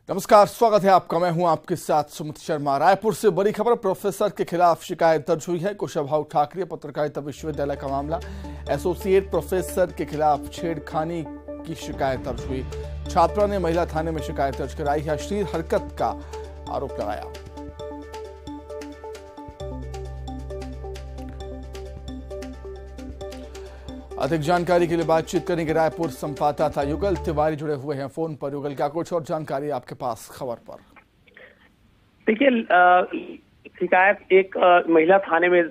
नमस्कार, स्वागत है आपका। मैं हूं आपके साथ सुमित शर्मा। रायपुर से बड़ी खबर, प्रोफेसर के खिलाफ शिकायत दर्ज हुई है। कुशाभाऊ ठाकरे पत्रकारिता विश्वविद्यालय का मामला। एसोसिएट प्रोफेसर के खिलाफ छेड़खानी की शिकायत दर्ज हुई। छात्रा ने महिला थाने में शिकायत दर्ज कराई है। अश्लील हरकत का आरोप लगाया। अधिक जानकारी के लिए बातचीत करेंगे रायपुर संवाददाता युगल तिवारी जुड़े हुए हैं फोन पर। युगल, क्या कुछ और जानकारी आपके पास खबर पर? देखिए, शिकायत एक महिला थाने में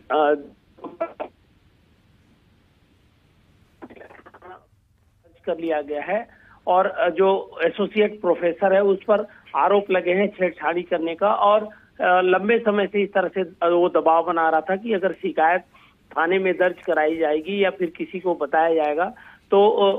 कर लिया गया है और जो एसोसिएट प्रोफेसर है उस पर आरोप लगे हैं छेड़छाड़ी करने का। और लंबे समय से इस तरह से वो दबाव बना रहा था कि अगर शिकायत थाने में दर्ज कराई जाएगी या फिर किसी को बताया जाएगा तो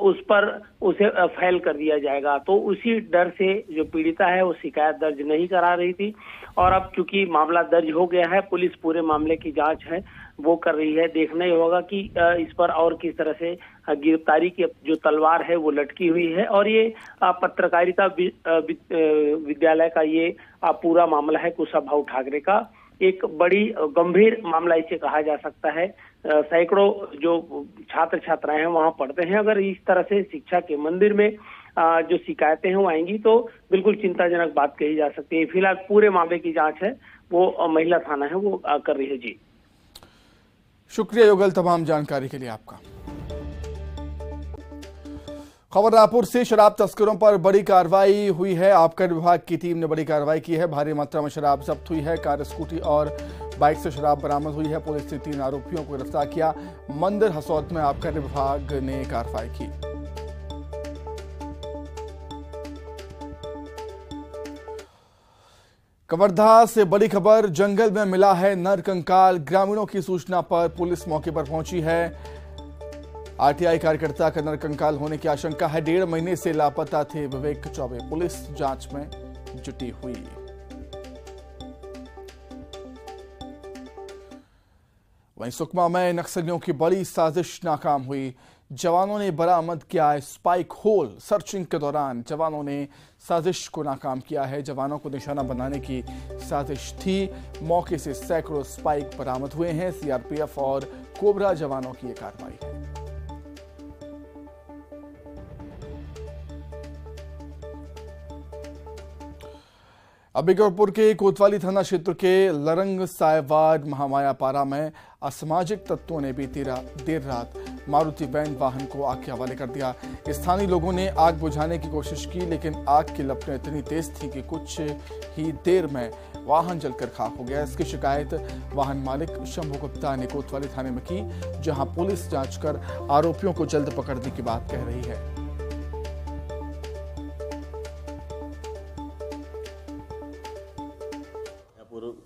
उस पर उसे फाइल कर दिया जाएगा। तो उसी डर से जो पीड़िता है वो शिकायत दर्ज नहीं करा रही थी। और अब चूंकि मामला दर्ज हो गया है, पुलिस पूरे मामले की जांच है वो कर रही है। देखना ही होगा कि इस पर और किस तरह से गिरफ्तारी की जो तलवार है वो लटकी हुई है। और ये पत्रकारिता विद्यालय का ये पूरा मामला है कुशाभाऊ ठाकरे का। एक बड़ी गंभीर मामला इसे कहा जा सकता है। सैकड़ों जो छात्र छात्राएं हैं वहां पढ़ते हैं। अगर इस तरह से शिक्षा के मंदिर में जो शिकायतें हैं वो आएंगी तो बिल्कुल चिंताजनक बात कही जा सकती है। फिलहाल पूरे मामले की जांच है वो महिला थाना है वो कर रही है। जी शुक्रिया युगल तमाम जानकारी के लिए आपका। खबर रायपुर से, शराब तस्करों पर बड़ी कार्रवाई हुई है। आबकारी विभाग की टीम ने बड़ी कार्रवाई की है। भारी मात्रा में शराब जब्त हुई है। कार, स्कूटी और बाइक से शराब बरामद हुई है। पुलिस ने 3 आरोपियों को गिरफ्तार किया। मंदिर हसौद में आबकारी विभाग ने कार्रवाई की। कवर्धा से बड़ी खबर, जंगल में मिला है नरकंकाल। ग्रामीणों की सूचना पर पुलिस मौके पर पहुंची है। आरटीआई कार्यकर्ता का नरकंकाल होने की आशंका है। 1.5 महीने से लापता थे विवेक चौबे। पुलिस जांच में जुटी हुई। वहीं सुकमा में नक्सलियों की बड़ी साजिश नाकाम हुई। जवानों ने बरामद किया स्पाइक होल। सर्चिंग के दौरान जवानों ने साजिश को नाकाम किया है। जवानों को निशाना बनाने की साजिश थी। मौके से सैकड़ों स्पाइक बरामद हुए हैं। सीआरपीएफ और कोबरा जवानों की यह कार्रवाई है। अंबिकापुर के कोतवाली थाना क्षेत्र के लरंग सायवाड महामाया पारा में असामाजिक तत्वों ने बीती देर रात मारुति वैन वाहन को आग के हवाले कर दिया। स्थानीय लोगों ने आग बुझाने की कोशिश की, लेकिन आग की लपटें इतनी तेज थी कि कुछ ही देर में वाहन जलकर खाक हो गया। इसकी शिकायत वाहन मालिक शंभू गुप्ता ने कोतवाली थाने में की, जहां पुलिस जांच कर आरोपियों को जल्द पकड़ने की बात कह रही है।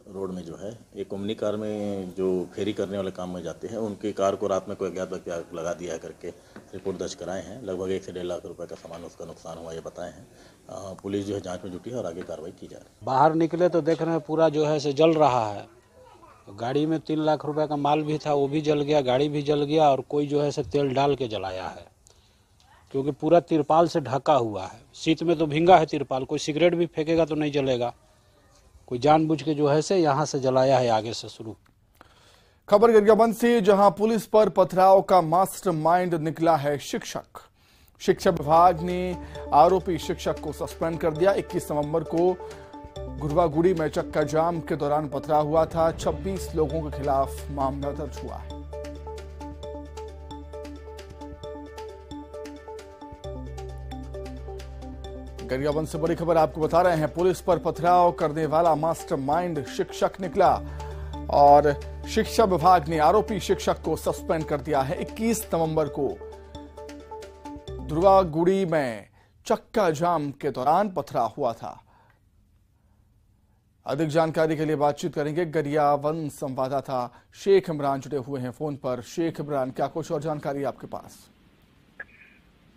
रोड में जो है एक ओमनी कार में जो फेरी करने वाले काम में जाते हैं, उनकी कार को रात में कोई अज्ञात व्यक्ति आग लगा दिया है करके रिपोर्ट दर्ज कराए हैं। लगभग 1 से 1.5 लाख रुपए का सामान उसका नुकसान हुआ ये बताए हैं। पुलिस जो है जांच में जुटी है और आगे कार्रवाई की जा रही है। बाहर निकले तो देख रहे हैं पूरा जो है से जल रहा है। गाड़ी में 3 लाख रुपए का माल भी था, वो भी जल गया, गाड़ी भी जल गया। और कोई जो है से तेल डाल के जलाया है, क्योंकि पूरा तिरपाल से ढका हुआ है। शीत में तो भींगा है तिरपाल। कोई सिगरेट भी फेंकेगा तो नहीं जलेगा। कोई जानबूझ के जो है से यहां से जलाया है आगे से शुरू। खबर गरियाबंद से, जहां पुलिस पर पथराव का मास्टरमाइंड निकला है शिक्षक। शिक्षा विभाग ने आरोपी शिक्षक को सस्पेंड कर दिया। 21 नवंबर को गुरवागुड़ी में चक्का जाम के दौरान पथराव हुआ था। 26 लोगों के खिलाफ मामला दर्ज हुआ है। गरियाबंद से बड़ी खबर आपको बता रहे हैं। पुलिस पर पथराव करने वाला मास्टरमाइंड शिक्षक निकला और शिक्षा विभाग ने आरोपी शिक्षक को सस्पेंड कर दिया है। 21 नवंबर को गुरवागुड़ी में चक्का जाम के दौरान पथराव हुआ था। अधिक जानकारी के लिए बातचीत करेंगे गरियाबंद संवाददाता शेख इमरान जुड़े हुए हैं फोन पर। शेख इमरान, क्या कुछ और जानकारी आपके पास?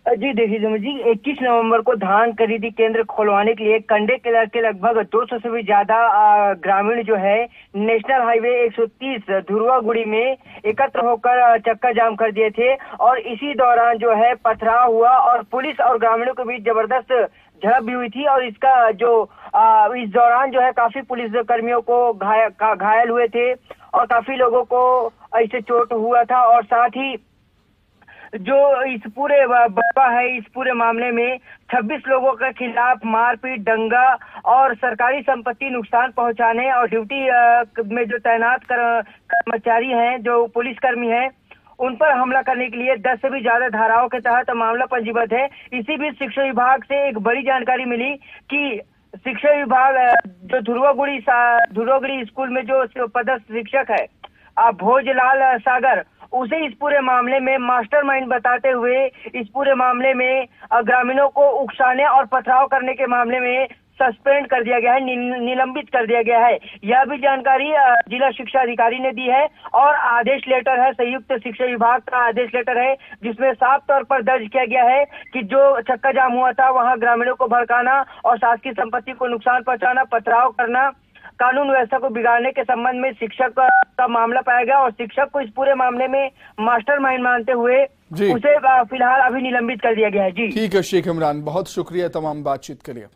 जी देखिए सुमित जी, 21 नवंबर को धान खरीदी केंद्र खोलवाने के लिए कंडे के लगभग 200 से भी ज्यादा ग्रामीण जो है नेशनल हाईवे 130 धुर्वागुड़ी में एकत्र होकर चक्का जाम कर दिए थे। और इसी दौरान जो है पथराव हुआ और पुलिस और ग्रामीणों के बीच जबरदस्त झड़प भी हुई थी। और इसका जो इस दौरान जो है काफी पुलिस कर्मियों को घायल हुए थे और काफी लोगों को इससे चोट हुआ था। और साथ ही जो इस पूरे बड़वा है, इस पूरे मामले में 26 लोगों के खिलाफ मारपीट, दंगा और सरकारी संपत्ति नुकसान पहुंचाने और ड्यूटी में जो तैनात कर्मचारी हैं, जो पुलिसकर्मी हैं, उन पर हमला करने के लिए 10 से भी ज्यादा धाराओं के तहत मामला पंजीबद्ध है। इसी बीच शिक्षा विभाग से एक बड़ी जानकारी मिली कि शिक्षा विभाग जो धुर्वागुड़ी स्कूल में जो पदस्थ शिक्षक है भोजलाल सागर, उसे इस पूरे मामले में मास्टरमाइंड बताते हुए इस पूरे मामले में ग्रामीणों को उकसाने और पथराव करने के मामले में सस्पेंड कर दिया गया है, निलंबित कर दिया गया है। यह भी जानकारी जिला शिक्षा अधिकारी ने दी है। और आदेश लेटर है, संयुक्त शिक्षा विभाग का आदेश लेटर है, जिसमें साफ तौर पर दर्ज किया गया है कि जो चक्का जाम हुआ था वहां ग्रामीणों को भड़काना और शासकीय संपत्ति को नुकसान पहुंचाना, पथराव करना, कानून व्यवस्था को बिगाड़ने के संबंध में शिक्षक का मामला पाया गया। और शिक्षक को इस पूरे मामले में मास्टरमाइंड मानते हुए उसे फिलहाल अभी निलंबित कर दिया गया है। जी ठीक है शेख इमरान, बहुत शुक्रिया तमाम बातचीत के लिए।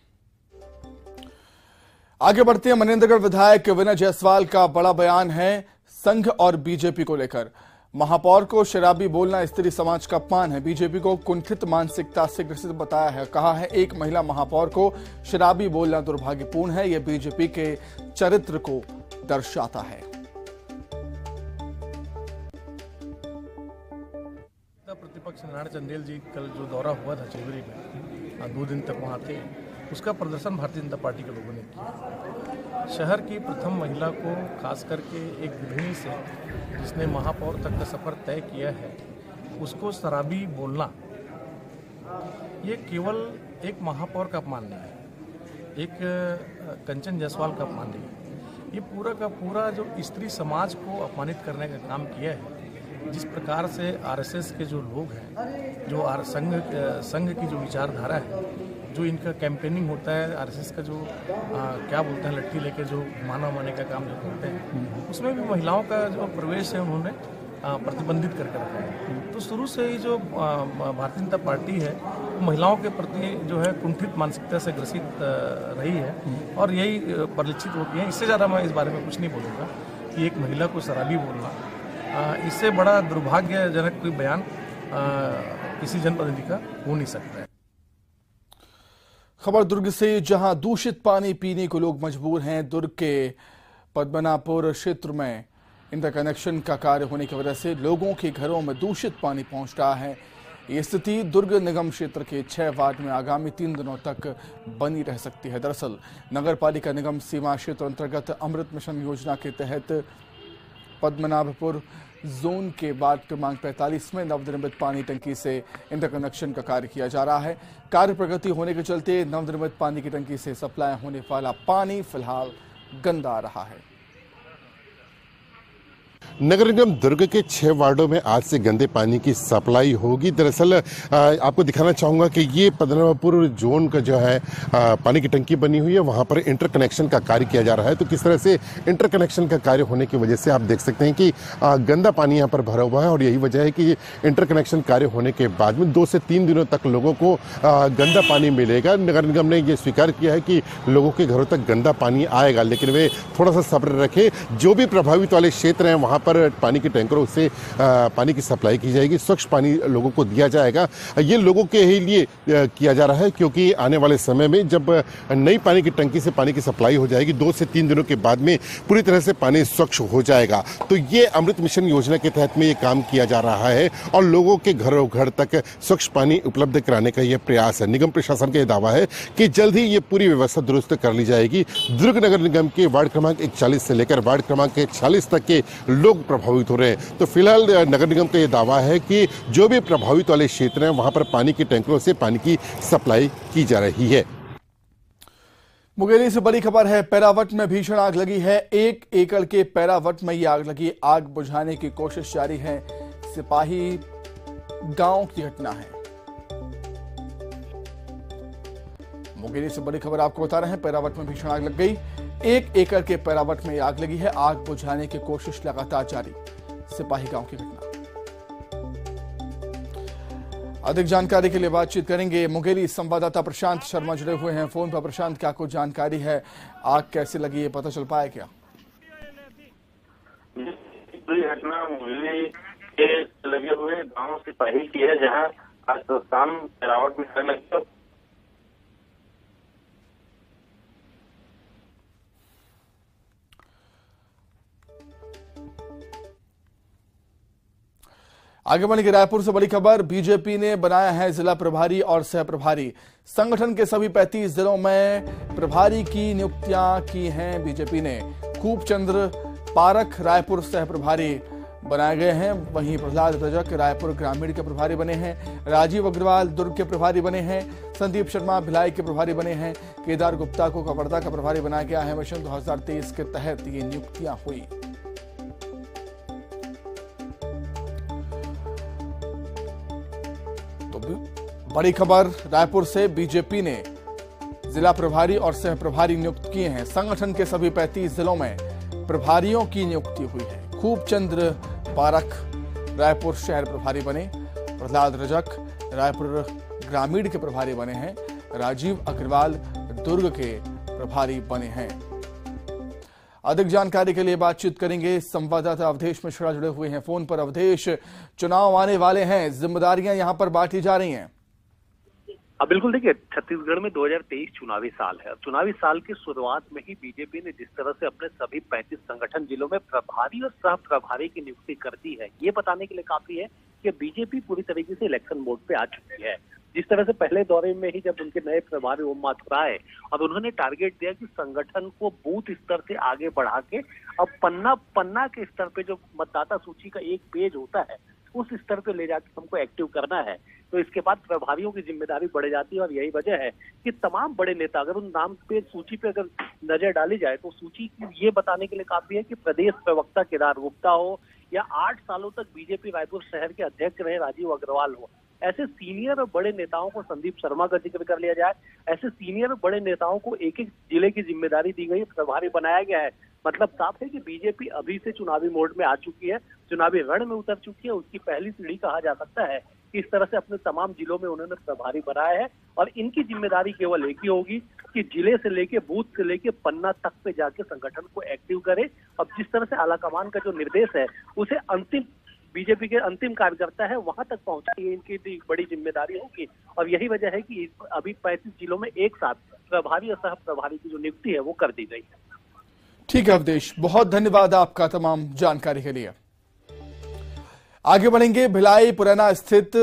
आगे बढ़ते हैं। मनेंद्रगढ़ विधायक विनय जायसवाल का बड़ा बयान है संघ और बीजेपी को लेकर। महापौर को शराबी बोलना स्त्री समाज का अपमान है, बीजेपी को कुंठित मानसिकता से ग्रसित बताया है। कहा है एक महिला महापौर को शराबी बोलना दुर्भाग्यपूर्ण है, यह बीजेपी के चरित्र को दर्शाता है। प्रतिपक्ष नारायण चंदेल जी कल जो दौरा हुआ था चिलवरी में, 2 दिन तक वहाँ थे, उसका प्रदर्शन भारतीय जनता पार्टी के लोगों ने किया। शहर की प्रथम महिला को खास करके एक गृहिणी से जिसने महापौर तक का सफर तय किया है, उसको शराबी बोलना ये केवल एक महापौर का अपमान नहीं है, एक कंचन जायसवाल का अपमान नहीं है, ये पूरा का पूरा जो स्त्री समाज को अपमानित करने का काम किया है। जिस प्रकार से आरएसएस के जो लोग हैं, जो संघ की जो विचारधारा है, जो इनका कैंपेनिंग होता है, आरएसएस का जो क्या बोलते हैं लट्ठी लेके जो माना माने का काम जो करते हैं, उसमें भी महिलाओं का जो प्रवेश है उन्होंने प्रतिबंधित करके रखा है। तो शुरू से ही जो भारतीय जनता पार्टी है महिलाओं के प्रति जो है कुंठित मानसिकता से ग्रसित रही है और यही परिलक्षित होती है। इससे ज़्यादा मैं इस बारे में कुछ नहीं बोलूँगा कि एक महिला को शराबी बोलना, इससे बड़ा दुर्भाग्यजनक कोई बयान किसी जनप्रतिनिधि का हो नहीं सकता है। खबर दुर्ग से, जहां दूषित पानी पीने को लोग मजबूर हैं। दुर्ग के पद्मनापुर क्षेत्र में इंटरकनेक्शन का कार्य होने की वजह से लोगों के घरों में दूषित पानी पहुंच रहा है। ये स्थिति दुर्ग निगम क्षेत्र के 6 वार्ड में आगामी 3 दिनों तक बनी रह सकती है। दरअसल नगर पालिका निगम सीमा क्षेत्र अंतर्गत अमृत मिशन योजना के तहत पद्मनाभपुर जोन के वार्ड क्रमांक 45 में नवनिर्मित पानी टंकी से इंटरकनेक्शन का कार्य किया जा रहा है। कार्य प्रगति होने के चलते नवनिर्मित पानी की टंकी से सप्लाई होने वाला पानी फिलहाल गंदा आ रहा है। नगर निगम दुर्ग के 6 वार्डों में आज से गंदे पानी की सप्लाई होगी। दरअसल आपको दिखाना चाहूंगा कि ये पद्मनाभपुर जोन का जो है पानी की टंकी बनी हुई है, वहां पर इंटरकनेक्शन का कार्य किया जा रहा है। तो किस तरह से इंटरकनेक्शन का कार्य होने की वजह से आप देख सकते हैं कि गंदा पानी यहाँ पर भरा हुआ है और यही वजह है कि इंटरकनेक्शन कार्य होने के बाद में 2 से 3 दिनों तक लोगों को गंदा पानी मिलेगा। नगर निगम ने ये स्वीकार किया है कि लोगों के घरों तक गंदा पानी आएगा, लेकिन वे थोड़ा सा सब्र रखें। जो भी प्रभावित वाले क्षेत्र हैं वहां पर पानी के टैंकरों से पानी की सप्लाई की जाएगी, स्वच्छ पानी लोगों को दिया जाएगा। ये लोगों के ही लिए किया जा रहा है क्योंकि आने वाले समय में जब नई पानी की टंकी से पानी की सप्लाई हो जाएगी 2 से 3 दिनों के बाद में पूरी तरह से पानी स्वच्छ हो जाएगा। तो ये अमृत मिशन योजना के तहत में ये काम किया जा रहा है और लोगों के घरों घर तक स्वच्छ पानी उपलब्ध कराने का यह प्रयास है। निगम प्रशासन का यह दावा है कि जल्द ही ये पूरी व्यवस्था दुरुस्त कर ली जाएगी। दुर्ग नगर निगम के वार्ड क्रमांक 41 से लेकर वार्ड क्रमांक 46 तक के लोग प्रभावित हो रहे हैं। तो फिलहाल नगर निगम का यह दावा है कि जो भी प्रभावित वाले क्षेत्र हैं वहां पर पानी के टैंकरों से पानी की सप्लाई की जा रही है। मुंगेली से बड़ी खबर है, पैरावट में भीषण आग लगी है। 1 एकड़ के पैरावट में ये आग लगी। आग बुझाने की कोशिश जारी है। सिपाही गांव की घटना है। मुंगेली से बड़ी खबर आपको बता रहे हैं। पैरावट में भीषण आग लग गई। 1 एकड़ के पैरावट में आग लगी है। आग बुझाने की कोशिश लगातार जारी। सिपाही गांव की घटना। अधिक जानकारी के लिए बातचीत करेंगे। मुंगेली संवाददाता प्रशांत शर्मा जुड़े हुए हैं फोन पर। प्रशांत, क्या कुछ जानकारी है? आग कैसे लगी है, पता चल पाया क्या? घटना मुंगेली के लगे हुए गांव सिपाही की है, जहां आज तो शाम पैरावट में आग लगी। आगे बढ़ेंगे। रायपुर से बड़ी खबर। बीजेपी ने बनाया है जिला प्रभारी और सह प्रभारी। संगठन के सभी 35 जिलों में प्रभारी की नियुक्तियां की हैं बीजेपी ने। खूबचंद्र पारख रायपुर सह प्रभारी बनाए गए हैं। वहीं प्रहलाद रजक रायपुर ग्रामीण के प्रभारी बने हैं। राजीव अग्रवाल दुर्ग के प्रभारी बने हैं। संदीप शर्मा भिलाई के प्रभारी बने हैं। केदार गुप्ता को कवर्धा का प्रभारी बनाया गया है। मिशन 2023 के तहत ये नियुक्तियां हुई। बड़ी खबर रायपुर से। बीजेपी ने जिला प्रभारी और सह प्रभारी नियुक्त किए हैं। संगठन के सभी 35 जिलों में प्रभारियों की नियुक्ति हुई है। खूबचंद्र पारख रायपुर शहर प्रभारी बने। प्रहलाद रजक रायपुर ग्रामीण के प्रभारी बने हैं। राजीव अग्रवाल दुर्ग के प्रभारी बने हैं। अधिक जानकारी के लिए बातचीत करेंगे। संवाददाता अवधेश मिश्रा जुड़े हुए हैं फोन पर। अवधेश, चुनाव आने वाले हैं, जिम्मेदारियां यहां पर बांटी जा रही हैं। बिल्कुल, देखिए, छत्तीसगढ़ में 2023 चुनावी साल है। चुनावी साल की शुरुआत में ही बीजेपी ने जिस तरह से अपने सभी 35 संगठन जिलों में प्रभारी और सह प्रभारी की नियुक्ति कर दी है, ये बताने के लिए काफी है कि बीजेपी पूरी तरीके से इलेक्शन मोड पे आ चुकी है। जिस तरह से पहले दौरे में ही जब उनके नए प्रभारी ओम माथुर आए और उन्होंने टारगेट दिया कि संगठन को बूथ स्तर से आगे बढ़ा के अब पन्ना के स्तर पे जो मतदाता सूची का एक पेज होता है उस स्तर पे ले जाकर हमको एक्टिव करना है। तो इसके बाद प्रभारियों की जिम्मेदारी बढ़ जाती है और यही वजह है कि तमाम बड़े नेता, अगर उन नाम पे सूची पे अगर नजर डाली जाए तो सूची ये बताने के लिए काफी है कि प्रदेश प्रवक्ता केदार गुप्ता हो या 8 सालों तक बीजेपी रायपुर शहर के अध्यक्ष रहे राजीव अग्रवाल हो, ऐसे सीनियर और बड़े नेताओं को, संदीप शर्मा का जिक्र कर लिया जाए, ऐसे सीनियर और बड़े नेताओं को एक एक जिले की जिम्मेदारी दी गई, प्रभारी बनाया गया है। मतलब साफ है कि बीजेपी अभी से चुनावी मोड में आ चुकी है, चुनावी रण में उतर चुकी है। उसकी पहली सीढ़ी कहा जा सकता है कि इस तरह से अपने तमाम जिलों में उन्होंने प्रभारी बनाया है और इनकी जिम्मेदारी केवल एक ही होगी कि जिले से लेके बूथ से लेके पन्ना तक पे जाके संगठन को एक्टिव करे। अब जिस तरह से आलाकमान का जो निर्देश है उसे अंतिम बीजेपी के अंतिम कार्यकर्ता है वहां तक पहुंचा, ये इनकी बड़ी जिम्मेदारी होगी। और यही वजह है कि अभी 35 जिलों में एक साथ प्रभारी और सह प्रभारी की जो नियुक्ति है वो कर दी गई है। ठीक है अवधेश, बहुत धन्यवाद आपका तमाम जानकारी के लिए। आगे बढ़ेंगे। भिलाई पुरैना स्थित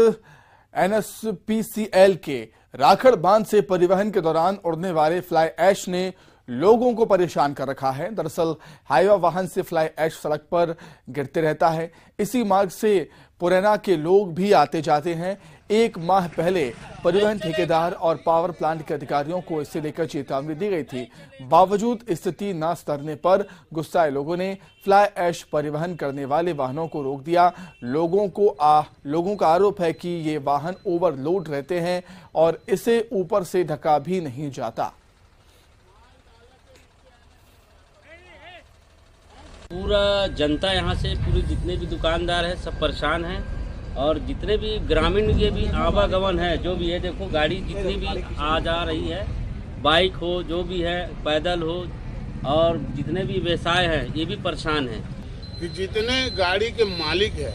NSPCL के राखड़ बांध से परिवहन के दौरान उड़ने वाले फ्लाई ऐश ने लोगों को परेशान कर रखा है। दरअसल हाईवा वाहन से फ्लाई ऐश सड़क पर गिरते रहता है। इसी मार्ग से पुरैना के लोग भी आते जाते हैं। 1 माह पहले परिवहन ठेकेदार और पावर प्लांट के अधिकारियों को इसे लेकर चेतावनी दी गई थी। बावजूद स्थिति न सुधरने पर गुस्साए लोगों ने फ्लाई ऐश परिवहन करने वाले वाहनों को रोक दिया। लोगों का आरोप है कि ये वाहन ओवरलोड रहते हैं और इसे ऊपर से ढका भी नहीं जाता। पूरा जनता यहाँ से, पूरे जितने भी दुकानदार हैं सब परेशान हैं और जितने भी ग्रामीण के भी आवागमन है, जो भी है, देखो गाड़ी जितनी भी आ जा रही है, बाइक हो, जो भी है, पैदल हो, और जितने भी व्यवसाय हैं ये भी परेशान हैं कि जितने गाड़ी के मालिक हैं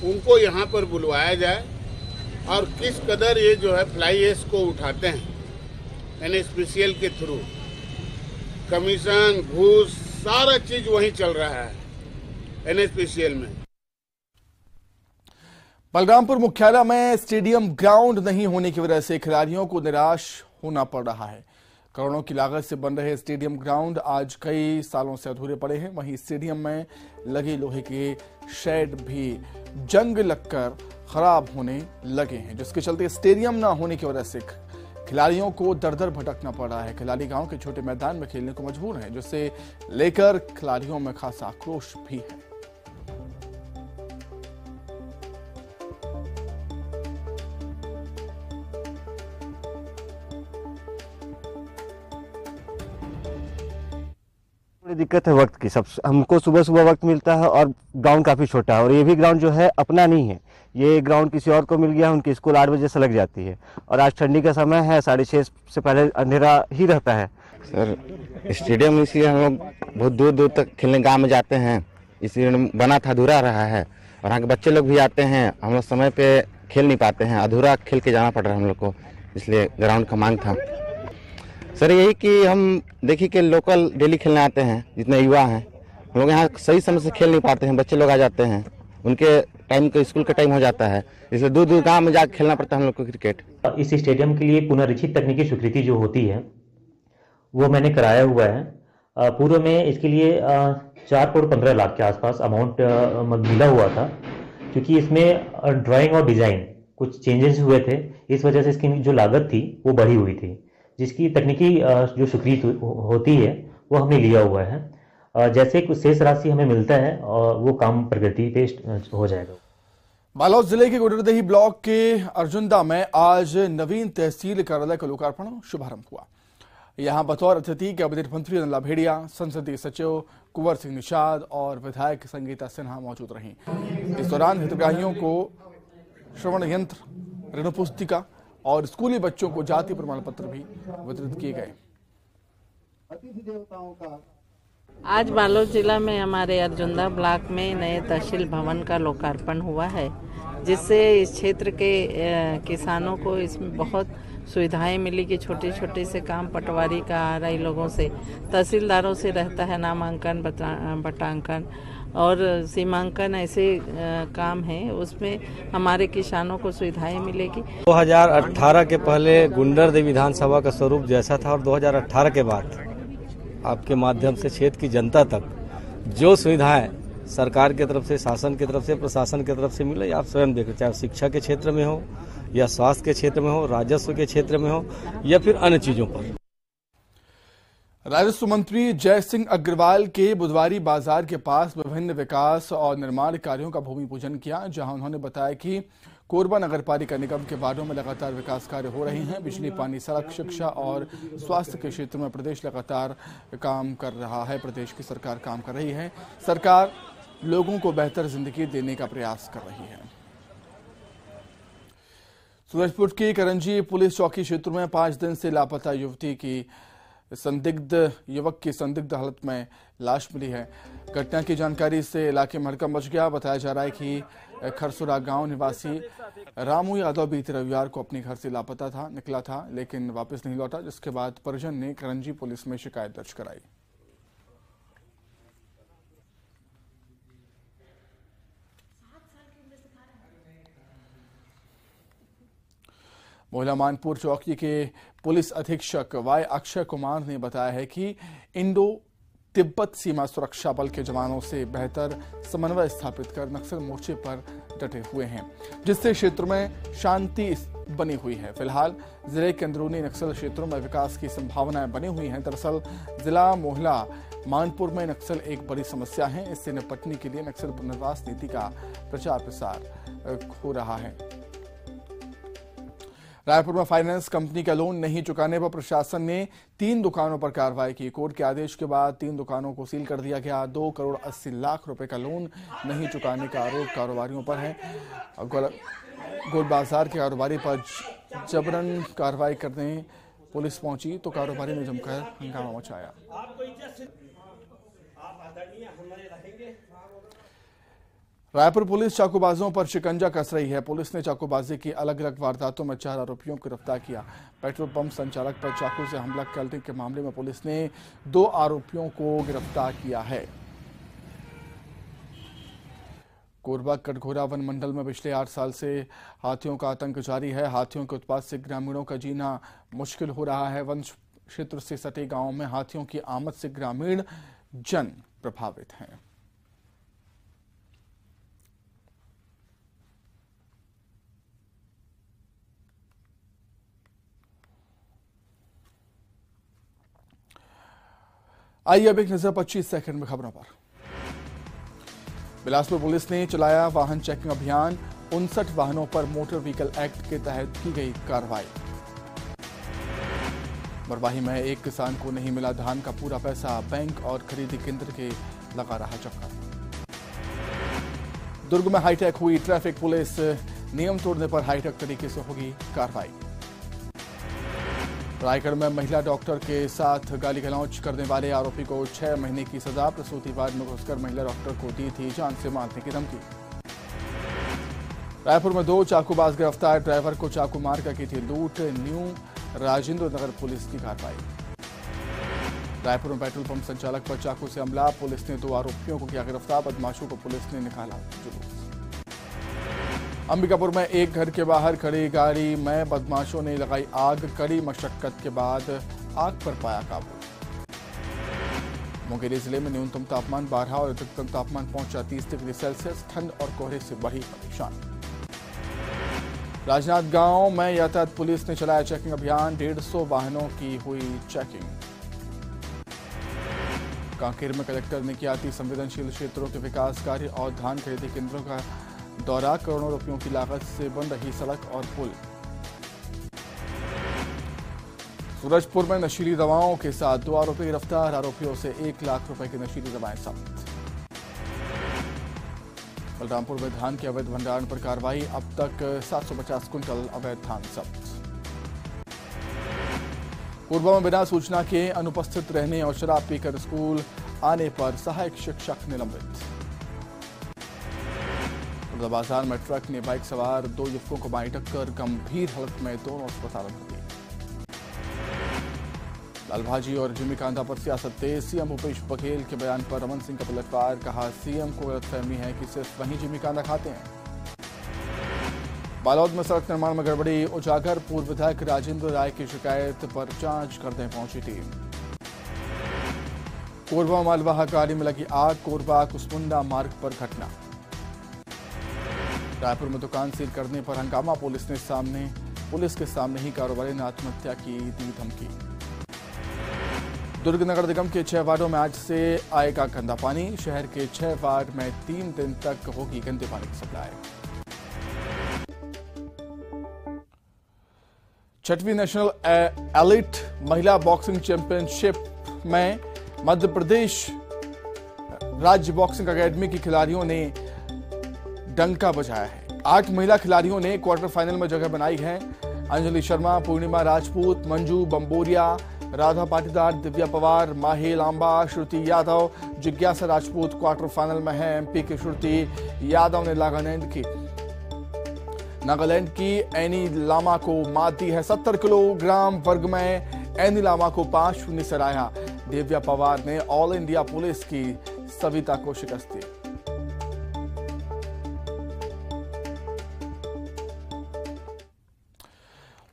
उनको यहाँ पर बुलवाया जाए और किस कदर ये जो है फ्लाई ऐश को उठाते हैं NSPCL के थ्रू, कमीशन, घूस, सारा चीज वहीं चल रहा है NSPCL में। बलरामपुर मुख्यालय में स्टेडियम ग्राउंड नहीं होने की वजह से खिलाड़ियों को निराश होना पड़ रहा है। करोड़ों की लागत से बन रहे स्टेडियम ग्राउंड आज कई सालों से अधूरे पड़े हैं। वहीं स्टेडियम में लगे लोहे के शेड भी जंग लगकर खराब होने लगे हैं, जिसके चलते स्टेडियम न होने की वजह से खिलाड़ियों को दर दर भटकना पड़ रहा है। खिलाड़ी गांव के छोटे मैदान में खेलने को मजबूर हैं, जिससे लेकर खिलाड़ियों में खासा आक्रोश भी है। थोड़ी दिक्कत है वक्त की। सब हमको सुबह सुबह वक्त मिलता है और ग्राउंड काफ़ी छोटा है और ये भी ग्राउंड जो है अपना नहीं है, ये ग्राउंड किसी और को मिल गया। उनकी स्कूल 8 बजे से लग जाती है और आज ठंडी का समय है, 6:30 से पहले अंधेरा ही रहता है। सर स्टेडियम इसलिए हम लोग बहुत दूर दूर तक खेलने गाँव में जाते हैं, इसलिए बना था, अधूरा रहा है और यहाँ के बच्चे लोग भी आते हैं, हम लोग समय पे खेल नहीं पाते हैं, अधूरा खेल के जाना पड़ रहा है हम लोग को, इसलिए ग्राउंड का मांग था। सर यही कि हम देखिए कि लोकल डेली खेलने आते हैं, जितने युवा हैं हम लोग यहाँ सही समय से खेल नहीं पाते हैं, बच्चे लोग आ जाते हैं, उनके टाइम का स्कूल का टाइम हो जाता है, इसलिए दूर दूर गाँव में जाकर खेलना पड़ता है हम लोग को क्रिकेट। इस स्टेडियम के लिए पुनरीक्षित तकनीकी स्वीकृति जो होती है वो मैंने कराया हुआ है। पूर्व में इसके लिए 4 करोड़ 15 लाख के आसपास अमाउंट मिला हुआ था, क्योंकि इसमें ड्राइंग और डिज़ाइन कुछ चेंजेस हुए थे, इस वजह से इसकी जो लागत थी वो बढ़ी हुई थी, जिसकी तकनीकी जो स्वीकृति होती है वो हमने लिया हुआ है। जैसे कुछ शेष राशि हमें मिलता है और वो काम प्रगति पे हो जाएगा। बालोद जिले के गुडरदेही ब्लॉक के अर्जुंदा में आज नवीन तहसील कार्यालय का लोकार्पण शुभारंभ हुआ। यहां बतौर अतिथि कैबिनेट मंत्री अनिल भेड़िया, संसदीय सचिव कुंवर सिंह निषाद और विधायक संगीता सिन्हा मौजूद रहीं। इस दौरान हितग्राहियों को श्रवण यंत्र, ऋण पुस्तिका और स्कूली बच्चों को जाति प्रमाण पत्र भी वितरित किए गए। आज बालोद जिला में हमारे अर्जुंदा ब्लॉक में नए तहसील भवन का लोकार्पण हुआ है, जिससे इस क्षेत्र के किसानों को इसमें बहुत सुविधाएं मिली कि छोटे छोटे से काम पटवारी का आ रही लोगों से, तहसीलदारों से रहता है नामांकन, बटांकन और सीमांकन, ऐसे काम हैं, उसमें हमारे किसानों को सुविधाएं मिलेगी। 2018 के पहले गुंडरदेही विधानसभा का स्वरूप जैसा था और 2018 के बाद आपके माध्यम से क्षेत्र की जनता तक जो सुविधाएं सरकार की तरफ से, शासन की तरफ से, प्रशासन की तरफ से मिले, आप स्वयं देखें, चाहे शिक्षा के क्षेत्र में हो या स्वास्थ्य के क्षेत्र में हो, राजस्व के क्षेत्र में हो या फिर अन्य चीजों पर। राजस्व मंत्री जय सिंह अग्रवाल के बुधवारी बाजार के पास विभिन्न विकास और निर्माण कार्यों का भूमि पूजन किया, जहां उन्होंने बताया कि कोरबा नगर पालिका निगम के वार्डों में लगातार विकास कार्य हो रहे हैं। बिजली, पानी, सड़क, शिक्षा और स्वास्थ्य के क्षेत्र में प्रदेश लगातार काम कर रहा है। प्रदेश की सरकार काम कर रही है। सरकार लोगों को बेहतर जिंदगी देने का प्रयास कर रही है। सूरजपुर की करंजी पुलिस चौकी क्षेत्र में 5 दिन से लापता युवक की संदिग्ध हालत में लाश मिली है। घटना की जानकारी से इलाके में हड़कंप मच गया। बताया जा रहा है कि खरसुरा गांव निवासी रामू यादव बीते रविवार को अपने घर से लापता निकला था, लेकिन वापस नहीं लौटा, जिसके बाद परिजन ने करंजी पुलिस में शिकायत दर्ज कराई। मोहला मानपुर चौकी के पुलिस अधीक्षक वाई अक्षय कुमार ने बताया है कि इंडो तिब्बत सीमा सुरक्षा बल के जवानों से बेहतर समन्वय स्थापित कर नक्सल मोर्चे पर डटे हुए हैं, जिससे क्षेत्र में शांति बनी हुई है। फिलहाल जिले के अंदरूनी नक्सल क्षेत्रों में विकास की संभावनाएं बनी हुई हैं। दरअसल जिला मोहला मानपुर में नक्सल एक बड़ी समस्या है। इससे निपटने के लिए नक्सल पुनर्वास नीति का प्रचार प्रसार हो रहा है। रायपुर में फाइनेंस कंपनी का लोन नहीं चुकाने पर प्रशासन ने 3 दुकानों पर कार्रवाई की। कोर्ट के आदेश के बाद 3 दुकानों को सील कर दिया गया। 2 करोड़ 80 लाख रुपए का लोन नहीं चुकाने का आरोप कारोबारियों पर है। गोल बाजार के कारोबारी पर जबरन कार्रवाई करने पुलिस पहुंची तो कारोबारी ने जमकर हंगामा मचाया। रायपुर पुलिस चाकूबाजों पर शिकंजा कस रही है। पुलिस ने चाकूबाजी की अलग अलग वारदातों में 4 आरोपियों को गिरफ्तार किया। पेट्रोल पंप संचालक पर चाकू से हमला करने के मामले में पुलिस ने 2 आरोपियों को गिरफ्तार किया है। कोरबा कटघोरा वन मंडल में पिछले 8 साल से हाथियों का आतंक जारी है। हाथियों के उत्पात से ग्रामीणों का जीना मुश्किल हो रहा है। वन क्षेत्र से सटे गांवों में हाथियों की आमद से ग्रामीण जन प्रभावित हैं। आइए अब एक नजर 25 सेकंड में खबरों पर। बिलासपुर पुलिस ने चलाया वाहन चेकिंग अभियान। 59 वाहनों पर मोटर व्हीकल एक्ट के तहत की गई कार्रवाई। बरवाही में एक किसान को नहीं मिला धान का पूरा पैसा, बैंक और खरीदी केंद्र के लगा रहा चक्कर। दुर्ग में हाईटेक हुई ट्रैफिक पुलिस, नियम तोड़ने पर हाईटेक तरीके से होगी कार्रवाई। रायगढ़ में महिला डॉक्टर के साथ गाली गलौज करने वाले आरोपी को 6 महीने की सजा, प्रसूति वार्ड में घुसकर महिला डॉक्टर को दी थी जान से मारने की धमकी। रायपुर में 2 चाकूबाज गिरफ्तार, ड्राइवर को चाकू मारकर की थी लूट, न्यू राजेंद्र नगर पुलिस की कार्रवाई। रायपुर में पेट्रोल पंप संचालक पर चाकू से हमला, पुलिस ने 2 आरोपियों को किया गिरफ्तार, बदमाशों को पुलिस ने निकाला जुलूस। अंबिकापुर में एक घर के बाहर खड़ी गाड़ी में बदमाशों ने लगाई आग, कड़ी मशक्कत के बाद आग पर पाया काबू। मुंगेरी जिले में न्यूनतम तापमान 12 और अधिकतम तापमान पहुंचा 30 डिग्री सेल्सियस, ठंड और कोहरे से बढ़ी परेशान। राजनांदगांव में यातायात पुलिस ने चलाया चेकिंग अभियान, 150 वाहनों की हुई चेकिंग। कांकेर में कलेक्टर ने किया अति संवेदनशील क्षेत्रों के विकास कार्य और धान खरीदी केंद्रों का दौरा, करोड़ों रुपयों की लागत से बन रही सड़क और पुल। सूरजपुर में नशीली दवाओं के साथ 2 आरोपी गिरफ्तार, आरोपियों से 1 लाख रुपए की नशीली दवाएं जब्त। बलरामपुर में धान के अवैध भंडारण पर कार्रवाई, अब तक 750 क्विंटल अवैध धान जब्त। कोरबा में बिना सूचना के अनुपस्थित रहने और शराब पीकर स्कूल आने पर सहायक शिक्षक निलंबित। बाजार में ट्रक ने बाइक सवार 2 युवकों को मारी टक्कर, गंभीर हालत में दोनों अस्पताल में भर्ती। लालभाजी और जिमी कांधा पर सियासत तेज, सीएम भूपेश बघेल के बयान पर रमन सिंह का पलटवार, कहा सीएम को गलतफहमी है कि सिर्फ वहीं जिमी कांधा खाते हैं। बालोद में सड़क निर्माण में गड़बड़ी उजागर, पूर्व विधायक राजेंद्र राय की शिकायत पर जांच करने पहुंची टीम। कोरबा मालवाहक गाड़ी में लगी आग, कोरबा कुसमुंडा मार्ग पर घटना। रायपुर में दुकान सील करने पर हंगामा, पुलिस के सामने ही कारोबारी ने आत्महत्या की दी धमकी। दुर्ग नगर निगम के 6 वार्डों में आज से आएगा गंदा पानी, शहर के 6 वार्ड में 3 दिन तक होगी गंदे पानी की सप्लाई। 6वीं नेशनल एलिट महिला बॉक्सिंग चैंपियनशिप में मध्य प्रदेश राज्य बॉक्सिंग अकेडमी की खिलाड़ियों ने डंका बजाया है। 8 महिला खिलाड़ियों ने क्वार्टर फाइनल में जगह बनाई है। अंजलि शर्मा, पूर्णिमा राजपूत, मंजू बंबोरिया, राधा पाटीदार, दिव्या पवार, माही लांबा, श्रुति यादव, जिज्ञासा राजपूत क्वार्टर फाइनल में है। एमपी की श्रुति यादव ने नागालैंड की एनी लामा को मात दी है। 70 किलोग्राम वर्ग में एनी लामा को 5-0 से हराया। दिव्या पवार ने ऑल इंडिया पुलिस की सविता को शिकस्त दी।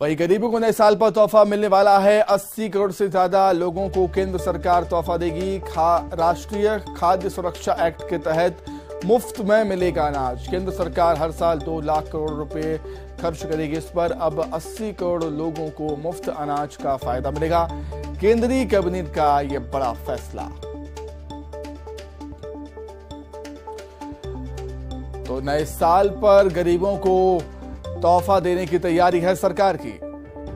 वहीं गरीबों को नए साल पर तोहफा मिलने वाला है। 80 करोड़ से ज्यादा लोगों को केंद्र सरकार तोहफा देगी। राष्ट्रीय खाद्य सुरक्षा एक्ट के तहत मुफ्त में मिलेगा अनाज। केंद्र सरकार हर साल 2 लाख करोड़ रुपए खर्च करेगी इस पर। अब 80 करोड़ लोगों को मुफ्त अनाज का फायदा मिलेगा। केंद्रीय कैबिनेट का यह बड़ा फैसला। तो नए साल पर गरीबों को तोहफा देने की तैयारी है सरकार की।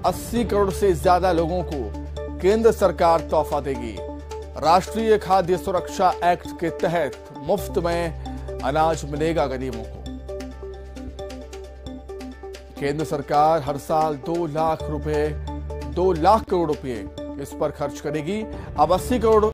80 करोड़ से ज्यादा लोगों को केंद्र सरकार तोहफा देगी। राष्ट्रीय खाद्य सुरक्षा एक्ट के तहत मुफ्त में अनाज मिलेगा गरीबों को। केंद्र सरकार हर साल 2 लाख करोड़ रुपए इस पर खर्च करेगी। अब 80 करोड़